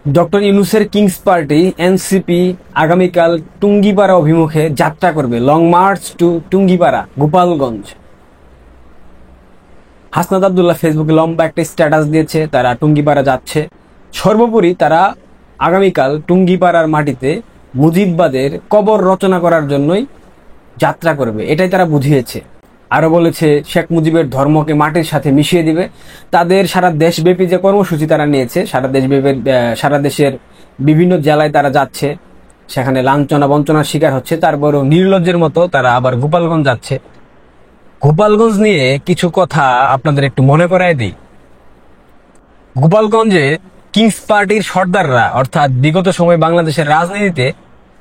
Doctor ইউনূসের kings party NCP আগামীকাল টুঙ্গিপাড়া অভিমুখে যাত্রা করবে। Long march to Tungipara, Gopalganj. Hasnat Abdullah ফেসবুকে লম্বা একটা স্ট্যাটাস দিয়েছে, তারা টুঙ্গিপাড়া যাচ্ছে। সর্বোপরি তারা আগামীকাল টুঙ্গিপাড়ার মাটিতে মুজিববাদের কবর রচনা করার জন্যই যাত্রা করবে, এটাই তারা বুঝিয়েছে। আরো বলেছে শেখ মুজিবের ধর্মকে মাটির সাথে মিশিয়ে দিবে। তাদের সারা দেশব্যাপী যে কর্মসূচি তারা নিয়েছে, সারা দেশের বিভিন্ন জেলায় তারা যাচ্ছে, সেখানে লাঞ্ছনা বঞ্চনার শিকার হচ্ছে, তারপরও নির্লজ্জের মতো তারা আবার গোপালগঞ্জ যাচ্ছে। গোপালগঞ্জ নিয়ে কিছু কথা আপনাদের একটু মনে করায় দিই। গোপালগঞ্জে কিংস পার্টির সর্দাররা, অর্থাৎ বিগত সময় বাংলাদেশের রাজনীতিতে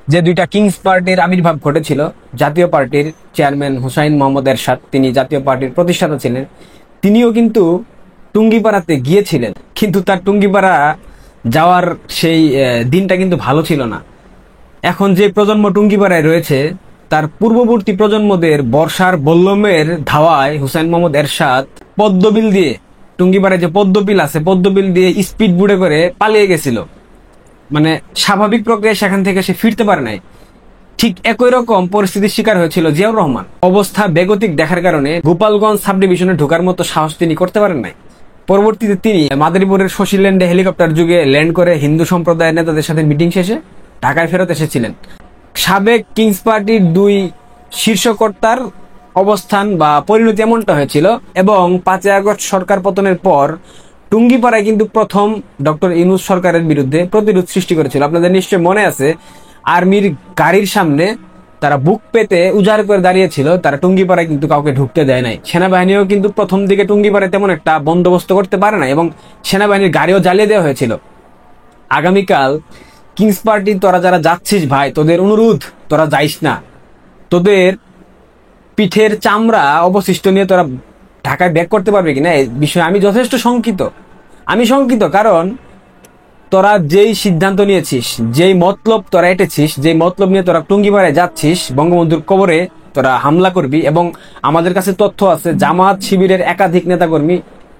যে দুইটা কিংস পার্টির আবির্ভাব ঘটেছিল, জাতীয় পার্টির চেয়ারম্যান হুসাইন মোহাম্মদ এরশাদ, তিনি জাতীয় পার্টির প্রতিষ্ঠাতা ছিলেন, তিনিও কিন্তু টুঙ্গিপাড়াতে গিয়েছিলেন। কিন্তু তার টুঙ্গিপাড়া যাওয়ার সেই দিনটা কিন্তু ভালো ছিল না। এখন যে প্রজন্ম টুঙ্গিপাড়ায় রয়েছে, তার পূর্ববর্তী প্রজন্মদের বর্ষার বল্লমের ধাওয়ায় হুসাইন মোহাম্মদ এরশাদ পদ্মবিল দিয়ে, টুঙ্গিপাড়ায় যে পদ্মবিল আছে, পদ্মবিল দিয়ে স্পিড বুড়ে করে পালিয়ে গেছিল। মানে স্বাভাবিক প্রক্রিয়ায় সেখান থেকে সে ফিরতে পারে নাই। ঠিক একই রকম পরিস্থিতির শিকার হয়েছিল জিয়াউর রহমান। অবস্থা বেগতিক দেখার কারণে গোপালগঞ্জ সাব ডিভিশনে ঢোকার মতো সাহস তিনি করতে পারেন নাই। পরবর্তীতে তিনি মাদারীপুরের শশীল্যান্ডে হেলিকপ্টার যুগে ল্যান্ড করে হিন্দু সম্প্রদায়ের নেতাদের সাথে মিটিং শেষে ঢাকায় ফেরত এসেছিলেন। সাবেক কিংস পার্টির দুই শীর্ষকর্তার অবস্থান বা পরিণতি এমনটা হয়েছিল। এবং 5ই আগস্ট সরকার পতনের পর টুঙ্গিপাড়ায় কিন্তু প্রথম ডক্টর ইউনূস সরকারের বিরুদ্ধে প্রতিরোধ সৃষ্টি করেছিল। আপনাদের নিশ্চয় মনে আছে, আর্মির গাড়ির সামনে তারা বুক পেতে উজাড় করে দাঁড়িয়েছিল, তারা টুঙ্গিপাড়ায় কিন্তু কাউকে ঢুকতে দেয় নাই। সেনাবাহিনীও কিন্তু প্রথম দিকে টুঙ্গিপাড়ায় তেমন একটা বন্দোবস্ত করতে পারে না, এবং সেনাবাহিনীর গাড়িও জ্বালিয়ে দেওয়া হয়েছিল। আগামীকাল কিংস পার্টি তোরা যারা যাচ্ছিস ভাই, তোদের অনুরোধ, তোরা যাইস না। তোদের পিঠের চামড়া অবশিষ্ট নিয়ে তোরা ঢাকায় ব্যাক করতে পারবে কিনা এই বিষয়ে আমি যথেষ্ট শঙ্কিত। কারণ তোরা যেই সিদ্ধান্ত নিয়েছিস, যেই মতলব তোরা এঁটেছিস, যেই মতলব নিয়ে তোরা টুঙ্গিপাড়ায় যাচ্ছিস, বঙ্গবন্ধুর কবরে তোরা হামলা করবি, এবং আমাদের কাছে তথ্য আছে জামাত শিবিরের একাধিক নেতাকর্মী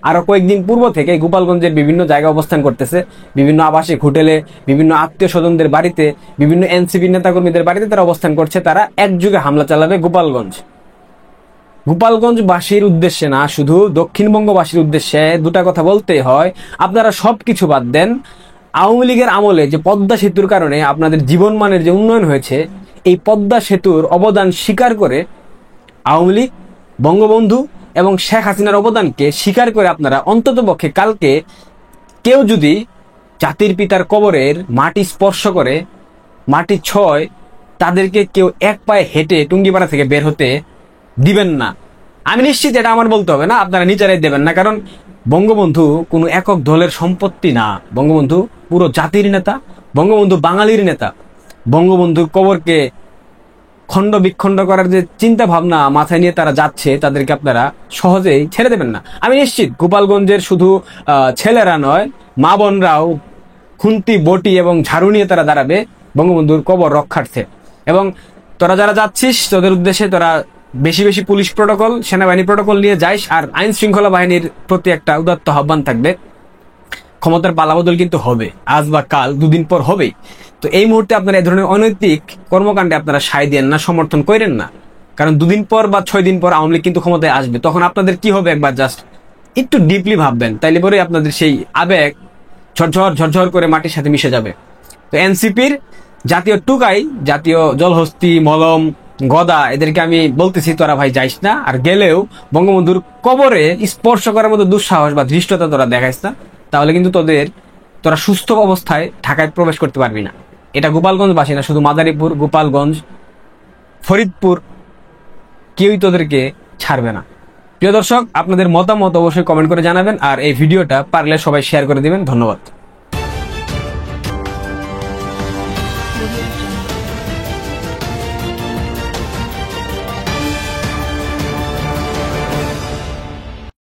আরো কয়েকদিন পূর্ব থেকে গোপালগঞ্জের বিভিন্ন জায়গায় অবস্থান করতেছে, বিভিন্ন আবাসিক হোটেলে, বিভিন্ন আত্মীয় স্বজনদের বাড়িতে, বিভিন্ন এনসিপি নেতাকর্মীদের বাড়িতে তারা অবস্থান করছে। তারা একযোগে হামলা চালাবে গোপালগঞ্জবাসীর উদ্দেশ্যে না, শুধু দক্ষিণবঙ্গবাসীর উদ্দেশ্যে দুটা কথা বলতেই হয়। আপনারা সবকিছু বাদ দেন, আওয়ামী লীগের আমলে যে পদ্মা সেতুর কারণে আপনাদের জীবনমানের যে উন্নয়ন হয়েছে, এই পদ্মা সেতুর অবদান স্বীকার করে আওয়ামী লীগ, বঙ্গবন্ধু এবং শেখ হাসিনার অবদানকে স্বীকার করে আপনারা অন্ততপক্ষে কালকে কেউ যদি জাতির পিতার কবরের মাটি স্পর্শ করে, মাটি ছয়, তাদেরকে কেউ এক পায়ে হেঁটে টুঙ্গিপাড়া থেকে বের হতে দিবেন না। আমি নিশ্চিত এটা আমার বলতে হবে না, আপনারা নিজেরাই দেবেন না। কারণ বঙ্গবন্ধু কোনো একক দলের সম্পত্তি না, বঙ্গবন্ধু পুরো জাতির নেতা, বঙ্গবন্ধু বাঙালির নেতা। বঙ্গবন্ধুর কবরকে খণ্ড বিখণ্ড করার যে চিন্তা ভাবনা মাথায় নিয়ে তারা যাচ্ছে, তাদেরকে আপনারা সহজেই ছেড়ে দেবেন না। আমি নিশ্চিত গোপালগঞ্জের শুধু ছেলেরা নয়, মা বোনরাও খুন্তি, বটি এবং ঝাড়ু নিয়ে তারা দাঁড়াবে বঙ্গবন্ধুর কবর রক্ষার্থে। এবং তোরা যারা যাচ্ছিস, তোদের উদ্দেশ্যে তোরা বেশি বেশি পুলিশ প্রোটোকল, সেনাবাহিনী প্রোটোকল নিয়ে যাইস। আর আইন শৃঙ্খলা বাহিনীর প্রতি একটা উদাত্ত আহ্বান থাকবে, ক্ষমতার পালাবদল কিন্তু হবে, আজ বা কাল, দুদিন পর হবেই। তো এই মুহূর্তে আপনারা এই ধরনের অনৈতিক কর্মকাণ্ডে আপনারা সায় দেন না, সমর্থন করেন না। কারণ 2 দিন পর বা 6 দিন পর আওয়ামী লীগ কিন্তু ক্ষমতায় আসবে, তখন আপনাদের কি হবে একবার জাস্ট একটু ডিপলি ভাববেন, তাইলে পরে আপনাদের সেই আবেগ ঝরঝর করে মাটির সাথে মিশে যাবে। তো এনসিপির জাতীয় টুকাই, জাতীয় জলহস্তি, মলম, গদা, এদেরকে আমি বলতেছি তোরা ভাই যাইস না। আর গেলেও বঙ্গবন্ধুর কবরে স্পর্শ করার মতো দুঃসাহস বা ধৃষ্টতা তোরা দেখাইস না, তাহলে কিন্তু তোরা সুস্থ অবস্থায় ঢাকায় প্রবেশ করতে পারবি না। এটা গোপালগঞ্জবাসী না, শুধু মাদারীপুর, গোপালগঞ্জ, ফরিদপুর, কেউই তোদেরকে ছাড়বে না। প্রিয় দর্শক, আপনাদের মতামত অবশ্যই কমেন্ট করে জানাবেন, আর এই ভিডিওটা পারলে সবাই শেয়ার করে দিবেন। ধন্যবাদ।